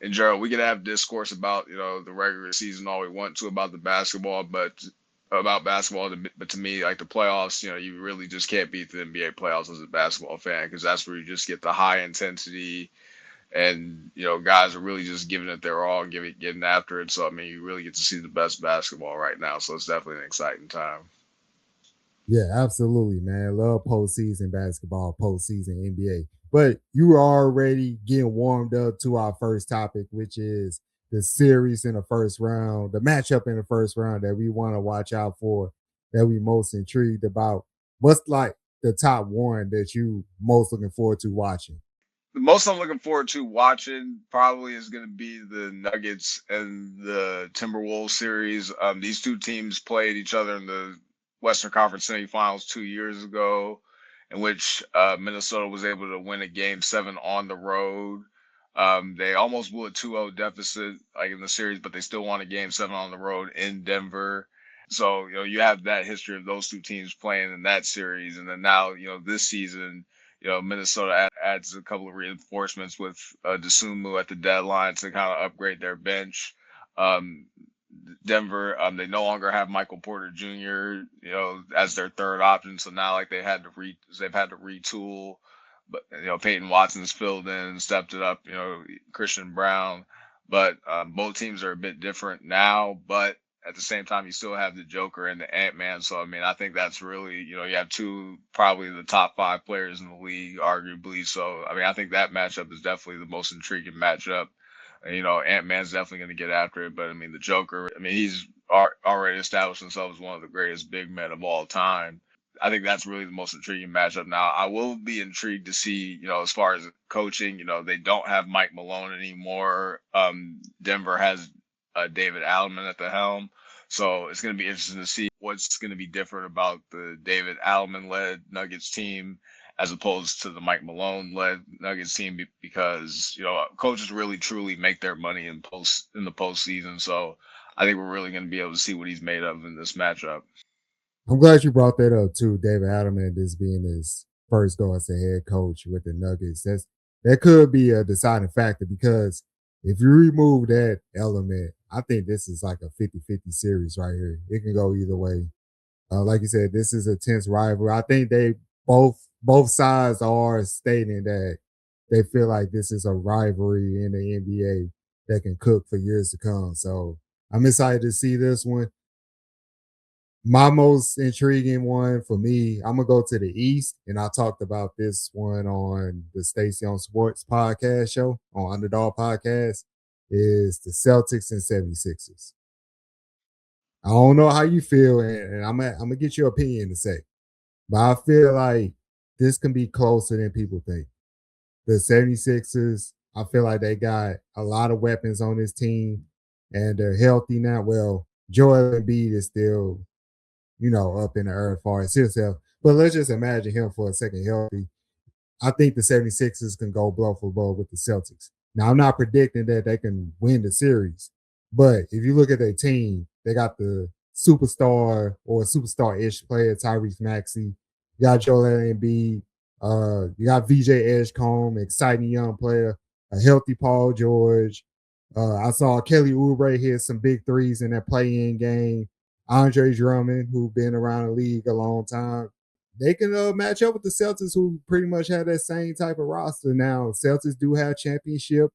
in general, we could have discourse about the regular season all we want to about the basketball, but but to me, like the playoffs, you really just can't beat the NBA playoffs as a basketball fan because that's where you just get the high intensity and guys are really just giving it their all and getting after it. So I mean, you really get to see the best basketball right now. So it's definitely an exciting time. Yeah, absolutely, man. Love postseason basketball, postseason NBA. But you were already getting warmed up to our first topic, which is the series in the first round, the matchup in the first round that we want to watch out for, that we most intrigued about. What's like the top one that you most looking forward to watching? The most I'm looking forward to watching probably is going to be the Nuggets and the Timberwolves series. These two teams played each other in the Western Conference semifinals 2 years ago, in which Minnesota was able to win a game 7 on the road. They almost blew a 2-0 deficit like in the series, but they still won a game 7 on the road in Denver. So, you have that history of those two teams playing in that series. And then now, this season, Minnesota adds a couple of reinforcements with Desumu at the deadline to kind of upgrade their bench. Um, Denver, they no longer have Michael Porter Jr. As their third option, so now like they've had to retool. But Peyton Watson's filled in, stepped it up. Christian Brown, but both teams are a bit different now. But at the same time, you still have the Joker and the Ant Man. So I mean, I think that's really you have two probably the top 5 players in the league, arguably. So I mean, I think that matchup is definitely the most intriguing matchup. Ant Man's definitely going to get after it, but I mean, the Joker, I mean, he's already established himself as one of the greatest big men of all time. I think that's really the most intriguing matchup. Now, I will be intrigued to see, as far as coaching, they don't have Mike Malone anymore. Denver has David Allen at the helm. So it's going to be interesting to see what's going to be different about the David Allen led Nuggets team as opposed to the Mike Malone led Nuggets team because coaches really truly make their money in the postseason. So I think we're really going to be able to see what he's made of in this matchup. I'm glad you brought that up too, David Adelman, this being his first go as a head coach with the Nuggets. That could be a deciding factor because if you remove that element, I think this is like a 50-50 series right here. It can go either way. Like you said, this is a tense rivalry. I think they both sides are stating that they feel like this is a rivalry in the NBA that can cook for years to come. So I'm excited to see this one. My most intriguing one for me, I'm gonna go to the East, and I talked about this one on the Stacey on Sports podcast show on Underdog Podcast, is the Celtics and 76ers. I don't know how you feel, and I'm gonna get your opinion to say, but I feel like this can be closer than people think. The 76ers, I feel like they got a lot of weapons on this team, and they're healthy now. Well, Joel Embiid is still up in the earth far as himself. But let's just imagine him for a second healthy. I think the 76ers can go blow for blow with the Celtics. Now, I'm not predicting that they can win the series, but if you look at their team, they got the superstar or superstar-ish player, Tyrese Maxey. You got Joel Embiid. You got VJ Edgecombe, exciting young player, a healthy Paul George. I saw Kelly Oubre hit some big threes in that play-in game. Andre Drummond, who's been around the league a long time, they can match up with the Celtics, who pretty much have that same type of roster. Now, Celtics do have championship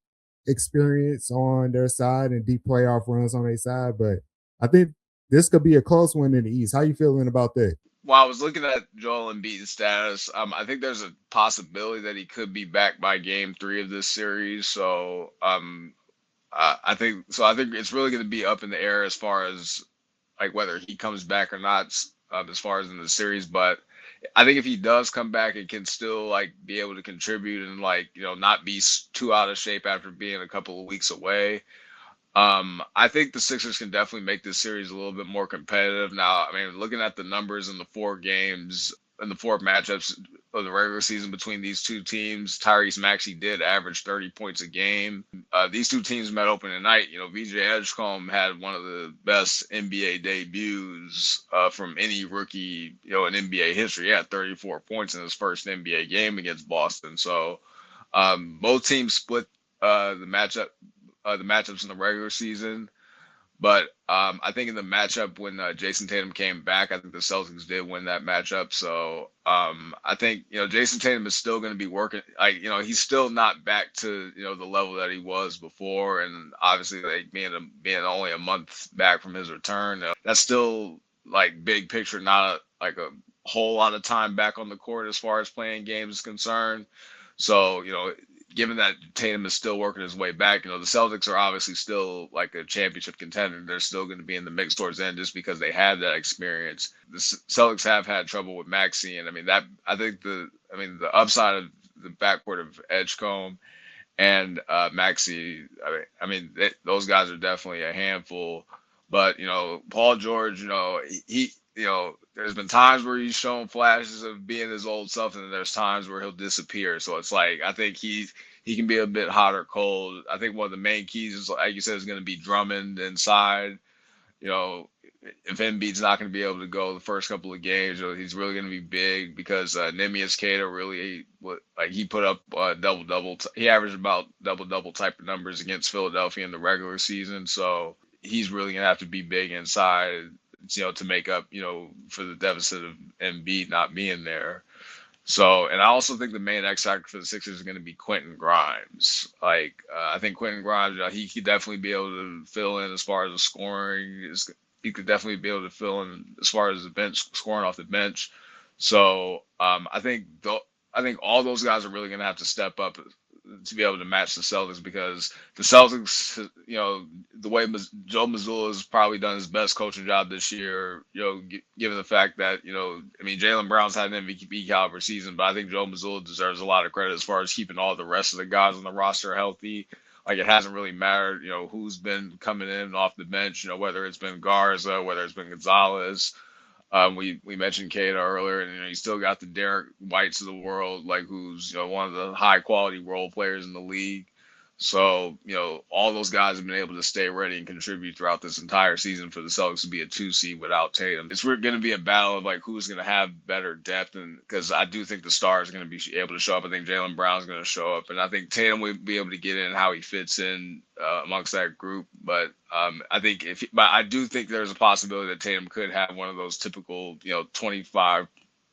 experience on their side and deep playoff runs on their side, but I think this could be a close one in the East. How you feeling about that? While I was looking at Joel Embiid's status, I think there's a possibility that he could be back by game 3 of this series. So I think so. I think it's really going to be up in the air as far as like whether he comes back or not, as far as in the series. But I think if he does come back and can still like be able to contribute and like not be too out of shape after being a couple of weeks away, I think the Sixers can definitely make this series a little bit more competitive. Now, I mean, looking at the numbers in the 4 games and the 4 matchups of the regular season between these two teams, Tyrese Maxey did average 30 points a game. These two teams met opening night. VJ Edgecombe had one of the best NBA debuts from any rookie, in NBA history. He had 34 points in his first NBA game against Boston. So both teams split the matchup the matchups in the regular season. But I think in the matchup when Jason Tatum came back, I think the Celtics did win that matchup. So I think Jason Tatum is still going to be working. Like he's still not back to the level that he was before, and obviously like being only a month back from his return, that's still like big picture, not like a whole lot of time back on the court as far as playing games is concerned. So given that Tatum is still working his way back, the Celtics are obviously still like a championship contender. They're still going to be in the mix towards the end just because they have that experience. The Celtics have had trouble with Maxey, and the upside of the backcourt of Edgecombe and Maxey, those guys are definitely a handful. But Paul George, he there's been times where he's shown flashes of being his old self, and then there's times where he'll disappear. So it's like I think he can be a bit hot or cold. I think one of the main keys is, like you said, is going to be Drummond inside. You know, if Embiid's not going to be able to go the first couple of games, he's really going to be big because Nemias Queta really he put up double double. He averaged about double double type of numbers against Philadelphia in the regular season. So he's really going to have to be big inside, to make up, for the deficit of Embiid not being there. So, and I also think the main X factor for the Sixers is going to be Quentin Grimes. I think Quentin Grimes, he could definitely be able to fill in as far as the scoring. He could definitely be able to fill in as far as the bench scoring off the bench. So, I think all those guys are really going to have to step up to be able to match the Celtics because the Celtics, the way Joe Mazzulla has probably done his best coaching job this year, given the fact that, Jaylen Brown's had an MVP caliber season, but I think Joe Mazzulla deserves a lot of credit as far as keeping all the rest of the guys on the roster healthy. Like it hasn't really mattered, who's been coming in off the bench, whether it's been Garza, whether it's been Gonzalez. We mentioned Kata earlier, and you still got the Derek Whites of the world, like who's one of the high quality role players in the league. So all those guys have been able to stay ready and contribute throughout this entire season for the Celtics to be a 2 seed without Tatum. It's going to be a battle of like who's going to have better depth, and because I do think the stars are going to be able to show up. I think Jaylen Brown's going to show up, and I think Tatum will be able to get in how he fits in amongst that group. But but I do think there's a possibility that Tatum could have one of those typical 25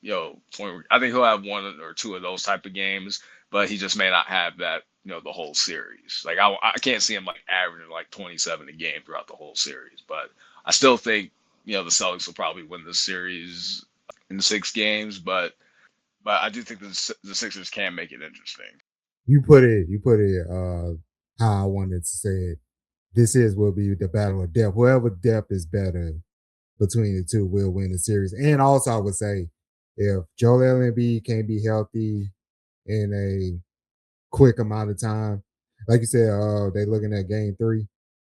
20. I think he'll have one or two of those type of games, but he just may not have that the whole series. Like I can't see him like averaging like 27 a game throughout the whole series, but I still think the Celtics will probably win this series in 6 games, but I do think the Sixers can make it interesting. You put it how I wanted to say it. Will be the battle of depth. Whoever depth is better between the two will win the series. And also, I would say if Joel Embiid can't be healthy in a quick amount of time, like you said, they're looking at game 3.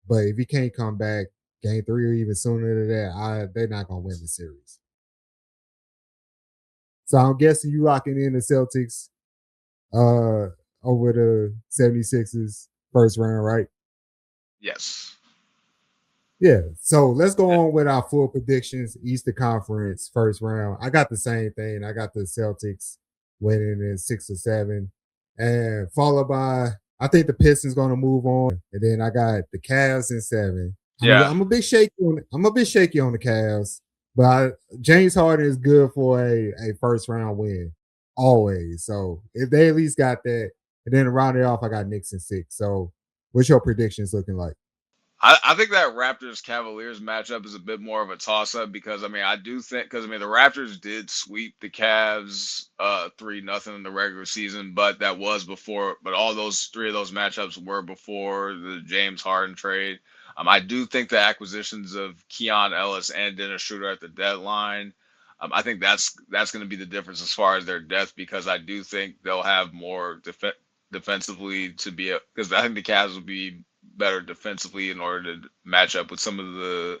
But if he can't come back game 3 or even sooner than that, they're not gonna win the series. So I'm guessing you locking in the Celtics over the 76ers first round, right? Yes. Yeah. So let's go on with our full predictions. Eastern Conference first round. I got the same thing. I got the Celtics winning in 6 or 7, and followed by I think the Pistons going to move on, and then I got the Cavs in 7. I'm a bit shaky on the Cavs, but James Harden is good for a first round win always. So if they at least got that, and then to round it off, I got Knicks in 6. So what's your predictions looking like? I think that Raptors Cavaliers matchup is a bit more of a toss up because I do think because the Raptors did sweep the Cavs 3-0 in the regular season, but that was before. But all those 3 of those matchups were before the James Harden trade. I do think the acquisitions of Keon Ellis and Dennis Schroeder at the deadline. I think that's going to be the difference as far as their depth because I do think they'll have more defensively to be because I think the Cavs will be better defensively in order to match up with some of the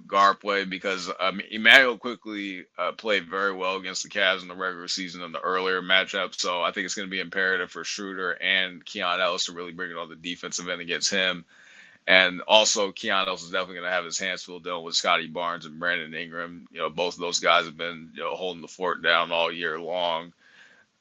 guard play because Emmanuel quickly played very well against the Cavs in the regular season in the earlier matchup. So I think it's going to be imperative for Schroeder and Keon Ellis to really bring it on the defensive end against him. And also, Keon Ellis is definitely going to have his hands full dealing with Scotty Barnes and Brandon Ingram. Both of those guys have been holding the fort down all year long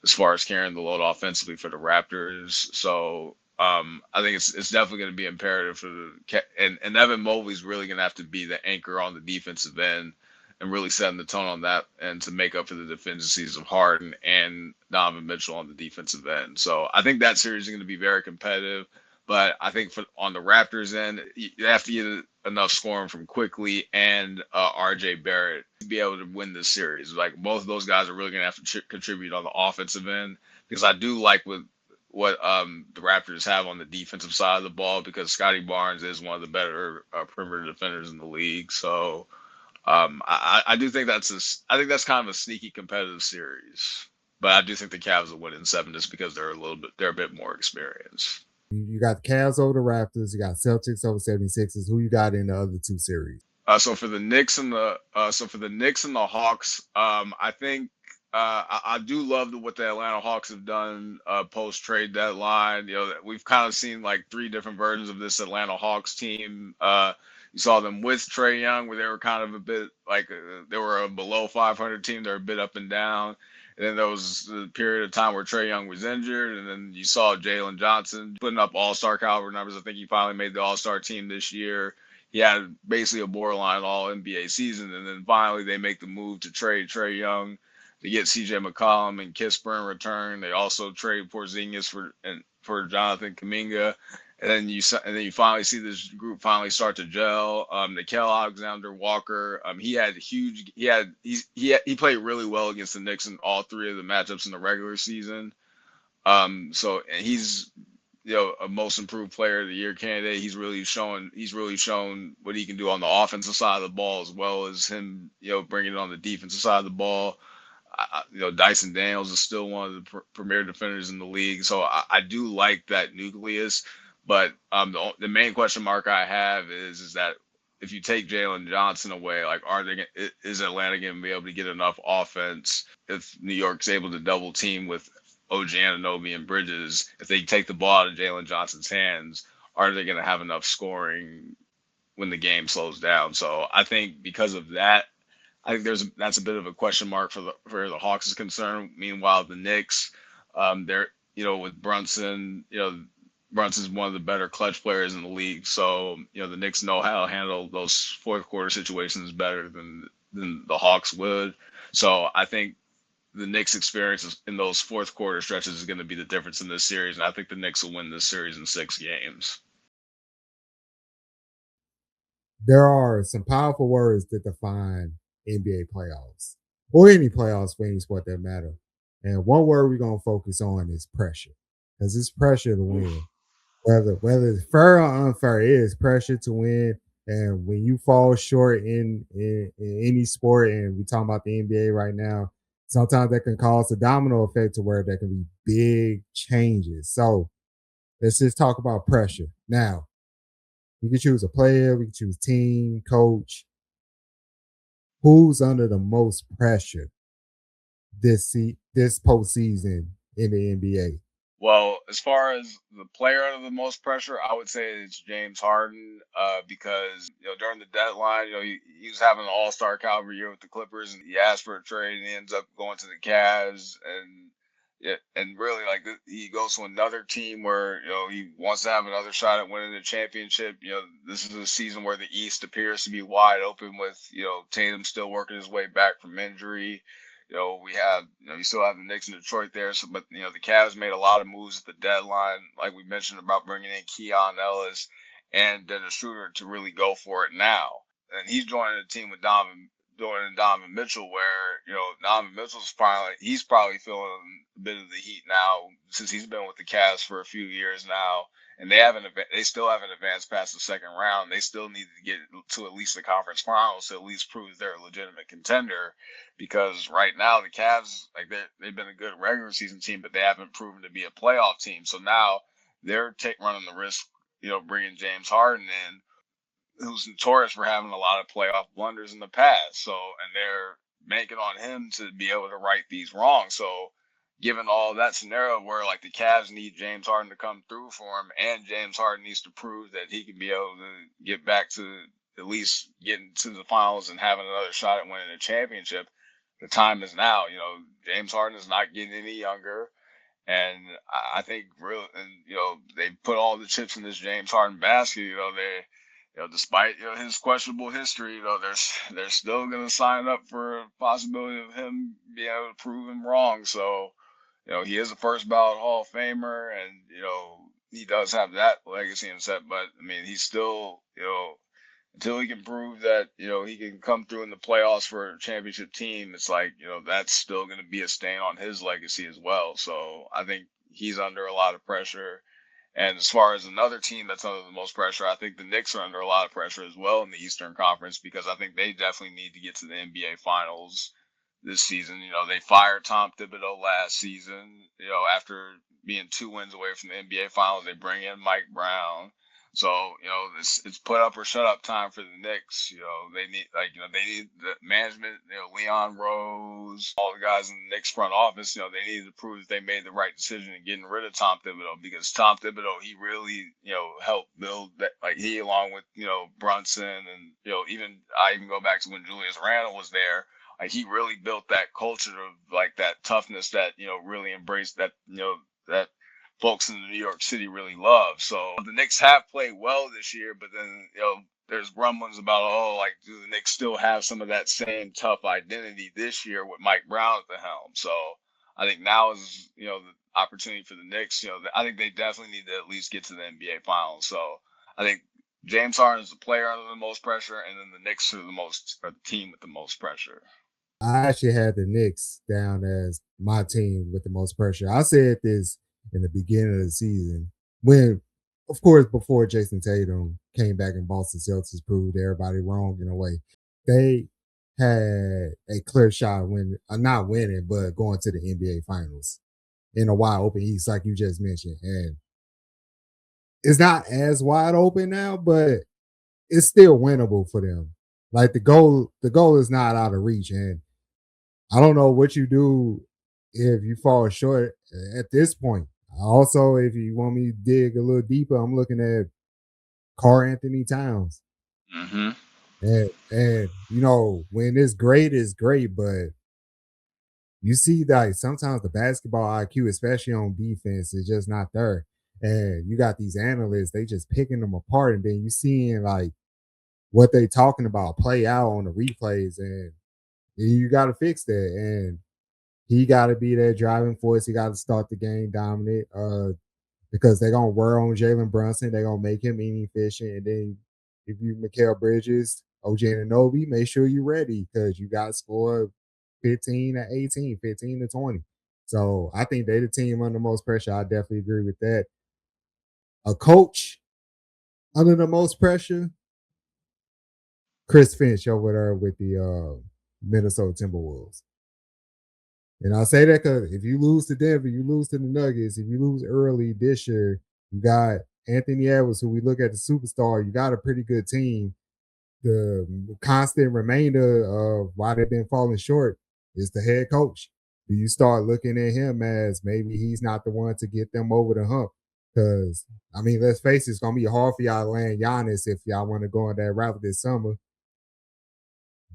as far as carrying the load offensively for the Raptors. So I think it's definitely going to be imperative for and Evan Mobley's really going to have to be the anchor on the defensive end and really setting the tone on that and to make up for the deficiencies of Harden and Donovan Mitchell on the defensive end. So I think that series is going to be very competitive. But I think for on the Raptors end, you have to get enough scoring from Quickly and RJ Barrett to be able to win this series. Like both of those guys are really going to have to contribute on the offensive end because I do like what the Raptors have on the defensive side of the ball because Scotty Barnes is one of the better perimeter defenders in the league. So I do think I think that's kind of a sneaky competitive series. But I do think the Cavs will win in seven just because they're a bit more experienced. You got the Cavs over the Raptors. You got Celtics over 76ers. Who you got in the other two series? So for the Knicks and the Hawks, I think I do love what the Atlanta Hawks have done post trade deadline. You know, we've kind of seen like three different versions of this Atlanta Hawks team. You saw them with Trae Young, where they were kind of a bit like they were a below 500 team. They're a bit up and down. And then there was a period of time where Trae Young was injured, and then you saw Jalen Johnson putting up All-Star caliber numbers. I think he finally made the All-Star team this year. He had basically a borderline All NBA season, and then finally they make the move to trade Trae Young to get CJ McCollum and Kispert in return. They also trade Porzingis for Jonathan Kuminga, and then you finally see this group finally start to gel. Nickeil Alexander-Walker, he played really well against the Knicks in all three of the matchups in the regular season. And he's a most improved player of the year candidate. He's really shown what he can do on the offensive side of the ball as well as him, bringing it on the defensive side of the ball. Dyson Daniels is still one of the premier defenders in the league. So I do like that nucleus. But the main question mark I have is that if you take Jalen Johnson away, like is Atlanta going to be able to get enough offense if New York's able to double team with OG Anunoby and Bridges? If they take the ball out of Jalen Johnson's hands, are they going to have enough scoring when the game slows down? So I think because of that, I think that's a bit of a question mark for the Hawks is concerned. Meanwhile, the Knicks, they're with Brunson, Brunson's one of the better clutch players in the league. So the Knicks know how to handle those fourth quarter situations better than the Hawks would. So I think the Knicks' experience in those fourth quarter stretches is going to be the difference in this series, and I think the Knicks will win this series in 6 games. There are some powerful words that define NBA playoffs or any playoffs for any sport that matter. And one word we're going to focus on is pressure because it's pressure to win. Whether it's fair or unfair, it is pressure to win. And when you fall short in any sport, and we talking about the NBA right now, sometimes that can cause a domino effect to where there can be big changes. So let's just talk about pressure. Now, we can choose a player, we can choose team, coach. Who's under the most pressure this postseason in the NBA? Well, as far as the player under the most pressure, I would say it's James Harden, because during the deadline, he was having an All Star caliber year with the Clippers, and he asked for a trade, and he ends up going to the Cavs, and yeah, and really like he goes to another team where he wants to have another shot at winning the championship. This is a season where the East appears to be wide open with Tatum still working his way back from injury. We have, you still have the Knicks in Detroit there. So, but the Cavs made a lot of moves at the deadline, like we mentioned about bringing in Keon Ellis and Dennis Schroeder to really go for it now. And he's joining a team with Donovan Mitchell, where Donovan Mitchell's he's probably feeling a bit of the heat now since he's been with the Cavs for a few years now, and they still haven't advanced past the second round. They still need to get to at least the conference finals to at least prove they're a legitimate contender, because right now the Cavs, like they've been a good regular season team, but they haven't proven to be a playoff team. So now they're running the risk, bringing James Harden in, who's notorious for having a lot of playoff blunders in the past. So, and they're banking on him to be able to right these wrongs. So, given all that scenario where like the Cavs need James Harden to come through for him, and James Harden needs to prove that he can be able to get back to at least getting to the finals and having another shot at winning a championship, the time is now. James Harden is not getting any younger. And I think they put all the chips in this James Harden basket. Despite his questionable history, they're still gonna sign up for a possibility of him being able to prove him wrong. So, he is a first ballot Hall of Famer, and he does have that legacy in set. But I mean, he's still until he can prove that he can come through in the playoffs for a championship team. It's like that's still going to be a stain on his legacy as well. So I think he's under a lot of pressure. And as far as another team that's under the most pressure, I think the Knicks are under a lot of pressure as well in the Eastern Conference because I think they definitely need to get to the NBA Finals this season. They fired Tom Thibodeau last season. After being 2 wins away from the NBA Finals, they bring in Mike Brown. So it's put up or shut up time for the Knicks. They need they need the management. Leon Rose, all the guys in the Knicks front office. They need to prove that they made the right decision in getting rid of Tom Thibodeau because Tom Thibodeau he really helped build that. Like he along with Brunson and even I even go back to when Julius Randle was there. Like he really built that culture of like that toughness that really embraced that that folks in New York City really love. So the Knicks have played well this year, but then there's rumblings about like do the Knicks still have some of that same tough identity this year with Mike Brown at the helm? So I think now is the opportunity for the Knicks. I think they definitely need to at least get to the NBA Finals. So I think James Harden is the player under the most pressure, and then the Knicks are the team with the most pressure. I actually had the Knicks down as my team with the most pressure. I said this in the beginning of the season when, of course, before Jason Tatum came back and Boston Celtics proved everybody wrong in a way. They had a clear shot when not winning, but going to the NBA Finals in a wide open East, like you just mentioned. And it's not as wide open now, but it's still winnable for them. Like the goal is not out of reach. And I don't know what you do if you fall short at this point. Also, if you want me to dig a little deeper, I'm looking at Carl Anthony Towns. Mm-hmm. And when it's great, but you see that sometimes the basketball IQ, especially on defense, is just not there. And you got these analysts, they just picking them apart, and then you seeing like what they talking about play out on the replays, and you got to fix that. And he got to be that driving force. He got to start the game dominant because they're going to wear on Jalen Brunson. They're going to make him inefficient. And then if you Mikal Bridges, OJ Anunoby, make sure you're ready because you got to score 15 to 18, 15 to 20. So I think they the team under the most pressure. I definitely agree with that. A coach under the most pressure, Chris Finch over there with the Minnesota Timberwolves. And I say that because if you lose to Denver, you lose to the Nuggets. If you lose early this year, you got Anthony Edwards, who we look at the superstar. You got a pretty good team. The constant remainder of why they've been falling short is the head coach. Do you start looking at him as maybe he's not the one to get them over the hump? Because, I mean, let's face it, it's going to be hard for y'all to land Giannis if y'all want to go on that route this summer.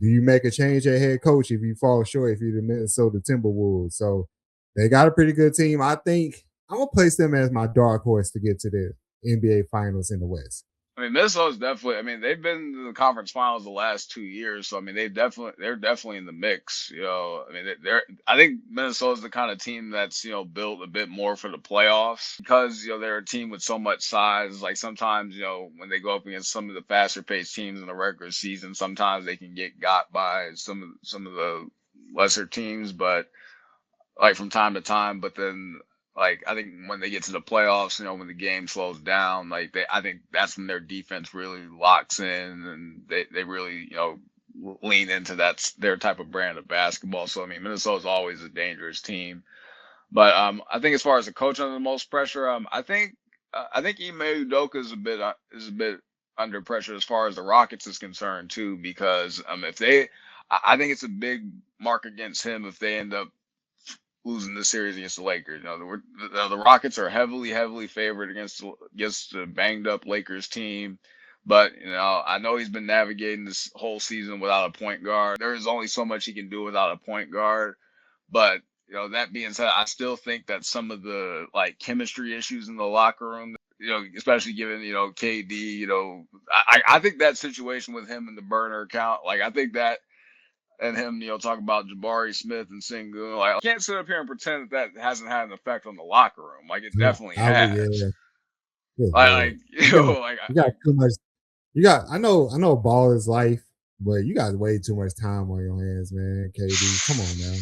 Do you make a change at head coach if you fall short if you're the Minnesota Timberwolves? So they got a pretty good team. I think I'm gonna place them as my dark horse to get to the NBA Finals in the West. I mean, Minnesota's definitely. I mean, they've been to the conference finals the last 2 years, so I mean, they're definitely in the mix. I mean, they're. I think Minnesota's the kind of team that's built a bit more for the playoffs because they're a team with so much size. Like sometimes when they go up against some of the faster paced teams in the regular season, sometimes they can get got by some of the lesser teams, but like from time to time. But then like I think when they get to the playoffs, when the game slows down, I think that's when their defense really locks in and they really, lean into their type of brand of basketball. So I mean Minnesota's always a dangerous team. But I think as far as the coach under the most pressure, I think Ime Udoka is a bit under pressure as far as the Rockets is concerned too, because if they I think it's a big mark against him if they end up losing the series against the Lakers. The Rockets are heavily, heavily favored against the banged up Lakers team. But I know he's been navigating this whole season without a point guard. There is only so much he can do without a point guard. But that being said, I still think that some of the like chemistry issues in the locker room especially given, KD, I think that situation with him and the burner account, like I think that and him, talking about Jabari Smith and Sengun, like I can't sit up here and pretend that hasn't had an effect on the locker room. Like it Yeah, definitely I would. has. Yeah, good Like, lord, like you got like you got too much. You got. I know. Ball is life, but you got way too much time on your hands, man. KD, come on now,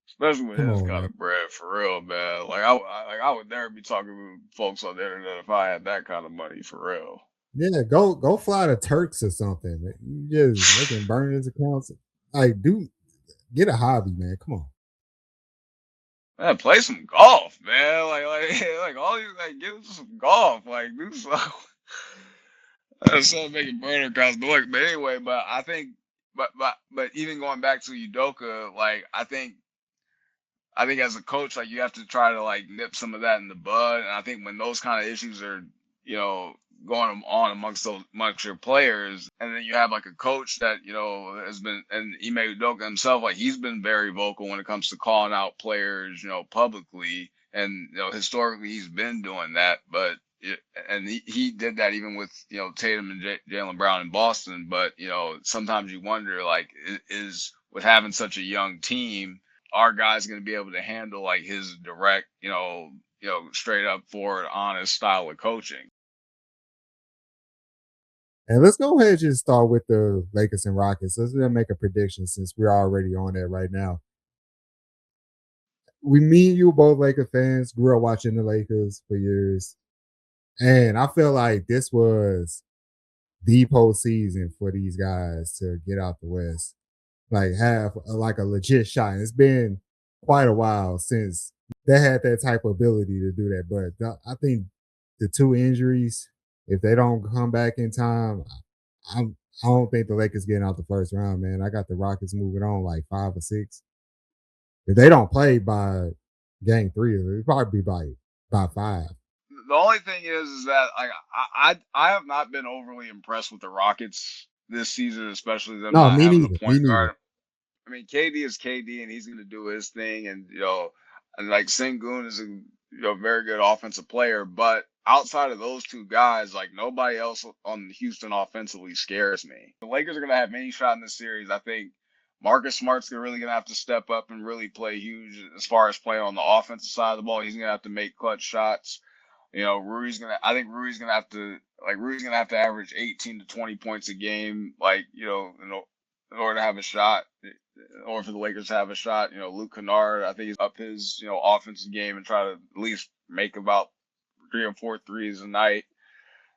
especially with come his on kind now. of bread, for real, man. I would never be talking to folks on the internet if I had that kind of money, for real. Yeah, go fly to Turks or something. You just making burners accounts. Like, do get a hobby, man. Come on. Man, play some golf, man. Like all these, like, get into some golf, like do some. Instead of making burner accounts, but anyway, but even going back to Udoka, like I think as a coach, like you have to try to like nip some of that in the bud. And I think when those kind of issues are, you know, going on amongst your players, and then you have like a coach that has been, and Ime Udoka himself, like he's been very vocal when it comes to calling out players, publicly, and historically he's been doing that, but. And he did that even with Tatum and Jalen Brown in Boston, but sometimes you wonder like is with having such a young team, our guy's going to be able to handle like his direct, straight up forward, honest style of coaching. And let's go ahead and just start with the Lakers and Rockets. Let's just make a prediction since we're already on that right now. Me and you both Laker fans, grew up watching the Lakers for years. And I feel like this was the postseason for these guys to get out the West, like have like a legit shot. And it's been quite a while since they had that type of ability to do that. But I think the two injuries, if they don't come back in time, I'm I don't think the Lakers getting out the first round, man. I got the Rockets moving on like 5 or 6. If they don't play by game 3, it'll probably be by 5. The only thing is that I have not been overly impressed with the Rockets this season, especially them No, not me having a neither. Me point neither. guard. I mean, KD is KD, and he's going to do his thing, and and like Sengun is a very good offensive player, but outside of those two guys, like nobody else on Houston offensively scares me. The Lakers are going to have any shot in this series. I think Marcus Smart's really going to have to step up and really play huge as far as playing on the offensive side of the ball. He's going to have to make clutch shots. I think Rui's gonna have to average 18 to 20 points a game, like, in order to have a shot, or for the Lakers to have a shot. Luke Kennard, I think he's up his, offensive game and try to at least make about 3 or 4 threes a night.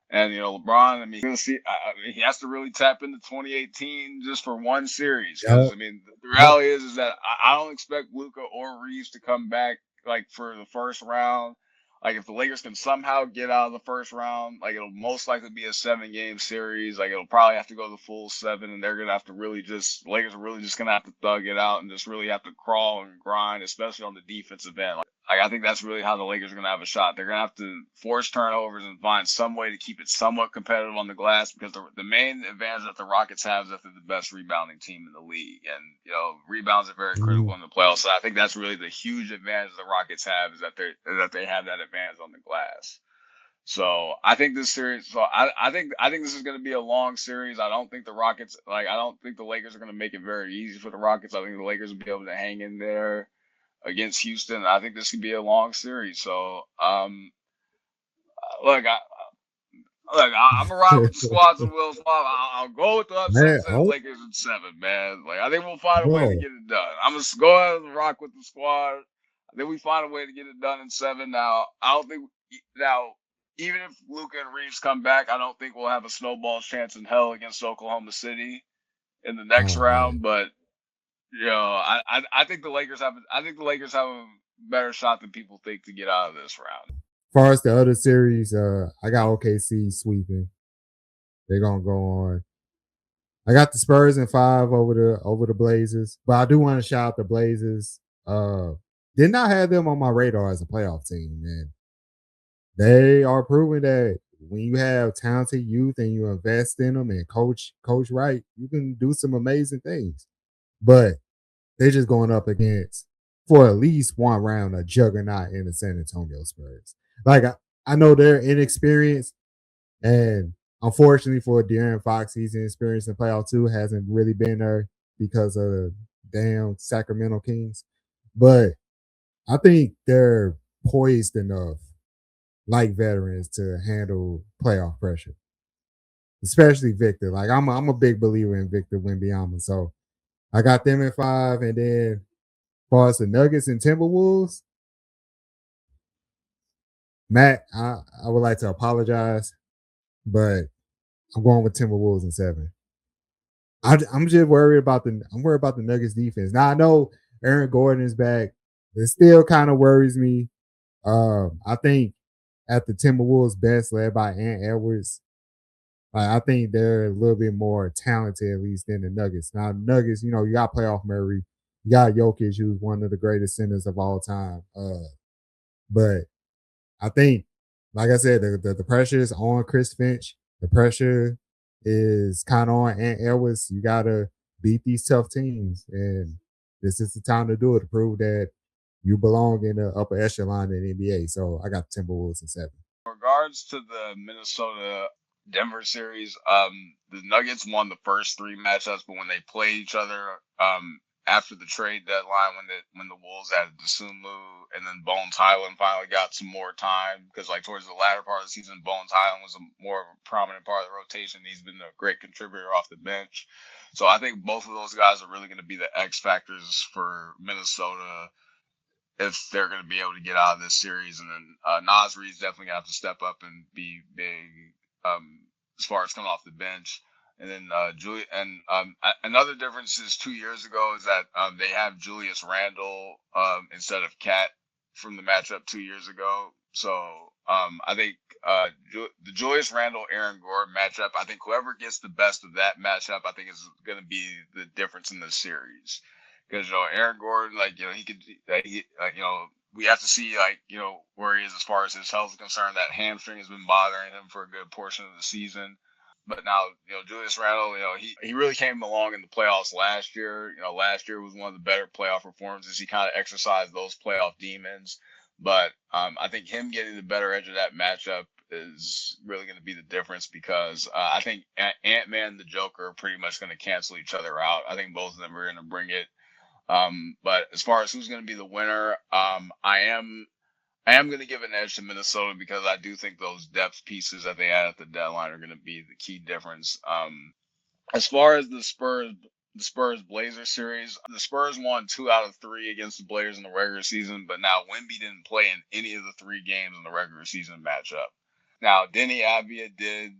And LeBron, I mean, gonna see. I mean, he has to really tap into 2018 just for one series, because Yep. I mean, the Yep. reality is that I don't expect Luka or Reeves to come back like for the first round. Like if the Lakers can somehow get out of the first round, like it'll most likely be a 7-game series. Like it'll probably have to go the full 7, and they're gonna have to really just Lakers are really just gonna have to thug it out and just really have to crawl and grind, especially on the defensive end. Like I think that's really how the Lakers are going to have a shot. They're going to have to force turnovers and find some way to keep it somewhat competitive on the glass, because the main advantage that the Rockets have is that they're the best rebounding team in the league, and rebounds are very critical Mhm. in the playoffs. So I think that's really the huge advantage the Rockets have, is that they have that advantage on the glass. So I think this series. So I think this is going to be a long series. I don't think the Rockets, like, I don't think the Lakers are going to make it very easy for the Rockets. I think the Lakers will be able to hang in there against Houston. I think this could be a long series. So, look, I'm gonna ride with the squads and Will Smith. I'll go with the upset Man, and say the oh, Lakers in 7, man. Like I think we'll find a way to bro. get it done. I'm gonna go ahead and rock with the squad. I think we find a way to get it done in 7. Now, I don't think now. Even if Luka and Reeves come back, I don't think we'll have a snowball's chance in hell against Oklahoma City in the next Oh round. man. But I think the Lakers have a better shot than people think to get out of this round. Far as the other series, I got OKC sweeping. They're gonna go on. I got the Spurs in 5 over the Blazers, but I do want to shout out the Blazers. Uh, did not have them on my radar as a playoff team, man. They are proving that when you have talented youth and you invest in them and coach right, you can do some amazing things. But they're just going up against, for at least one round, a juggernaut in the San Antonio Spurs. Like I know they're inexperienced, and unfortunately for De'Aaron Fox, he's inexperienced in playoff too. Hasn't really been there because of the damn Sacramento Kings. But I think they're poised enough, like veterans, to handle playoff pressure, especially Victor. Like I'm a big believer in Victor Wembanyama, so I got them in 5, and then as far as the Nuggets and Timberwolves, Matt, I would like to apologize, but I'm going with Timberwolves in 7. I'm just worried about I'm worried about the Nuggets defense. Now I know Aaron Gordon is back. It still kind of worries me. I think at the Timberwolves best, led by Ant Edwards, I think they're a little bit more talented at least than the Nuggets. Now Nuggets, you got playoff Murray, you got Jokic, who's one of the greatest centers of all time. But I think, like I said, the pressure is on Chris Finch. The pressure is kind of on Ant Edwards. You gotta beat these tough teams, and this is the time to do it to prove that you belong in the upper echelon in the NBA. So I got Timberwolves in 7. Regards to the Minnesota Denver series, the Nuggets won the first three matchups, but when they played each other, after the trade deadline, when the Wolves added Sumu and then Bones Highland finally got some more time, because like towards the latter part of the season, Bones Highland was more of a prominent part of the rotation. He's been a great contributor off the bench, so I think both of those guys are really going to be the X factors for Minnesota if they're going to be able to get out of this series. And then Nas Reed's definitely going to have to step up and be big as far as coming off the bench. And then another difference is 2 years ago is that they have Julius Randle instead of Cat from the matchup 2 years ago. So I think the Julius Randle Aaron Gordon matchup, I think whoever gets the best of that matchup, I think is going to be the difference in the series. Because Aaron Gordon, like he could, we have to see where he is as far as his health is concerned. That hamstring has been bothering him for a good portion of the season. But now, Julius Randle, he really came along in the playoffs last year. Last year was one of the better playoff performances. He kind of exercised those playoff demons. But I think him getting the better edge of that matchup is really going to be the difference, because I think Ant-Man and the Joker are pretty much going to cancel each other out. I think both of them are going to bring it. But as far as who's going to be the winner, I am going to give an edge to Minnesota, because I do think those depth pieces that they add at the deadline are going to be the key difference. As far as the Spurs Blazers series, the Spurs won 2 out of 3 against the Blazers in the regular season, but now Wemby didn't play in any of the 3 games in the regular season matchup. Now, Denny Avdia did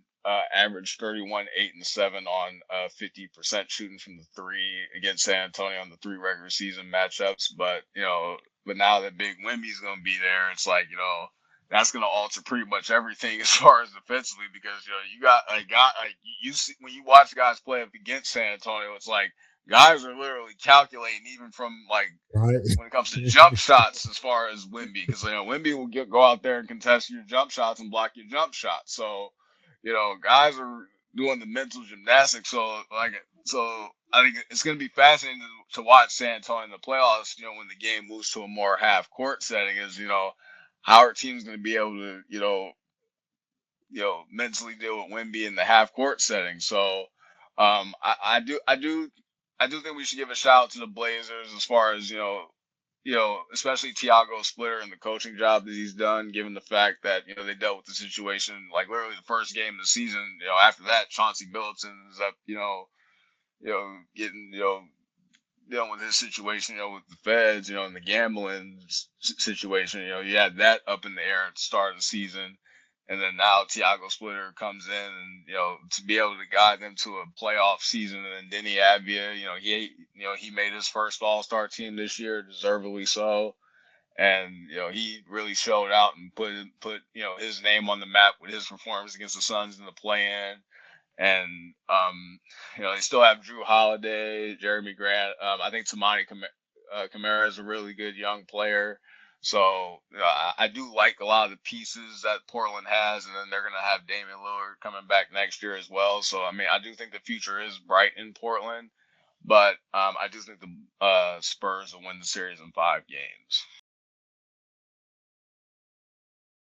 average 31, 8, and 7 on 50% shooting from the three against San Antonio on the 3 regular season matchups. But now that Big Wemby's going to be there, it's like, that's going to alter pretty much everything as far as defensively, because, you got a guy, like you see, when you watch guys play up against San Antonio, it's like guys are literally calculating even from like Right? when it comes to jump shots as far as Wemby, because Wemby will go out there and contest your jump shots and block your jump shots. So, guys are doing the mental gymnastics. So I think it's going to be fascinating to watch San Antonio in the playoffs. When the game moves to a more half court setting, is how our team's going to be able to mentally deal with Wemby in the half court setting. So I do think we should give a shout out to the Blazers as far as especially Tiago Splitter and the coaching job that he's done, given the fact that they dealt with the situation like literally the first game of the season. After that, Chauncey Billups is up, getting dealing with his situation, with the feds, and the gambling situation. You had that up in the air at the start of the season. And then now Tiago Splitter comes in and, to be able to guide them to a playoff season. And then Denny Avdia, he made his first All-Star team this year, deservedly so. And, he really showed out and put his name on the map with his performance against the Suns in the play-in. And they still have Drew Holiday, Jeremy Grant. I think Tamani Kamara is a really good young player. So I do like a lot of the pieces that Portland has, and then they're going to have Damian Lillard coming back next year as well. So I mean, I do think the future is bright in Portland, but I do think the Spurs will win the series in 5 games.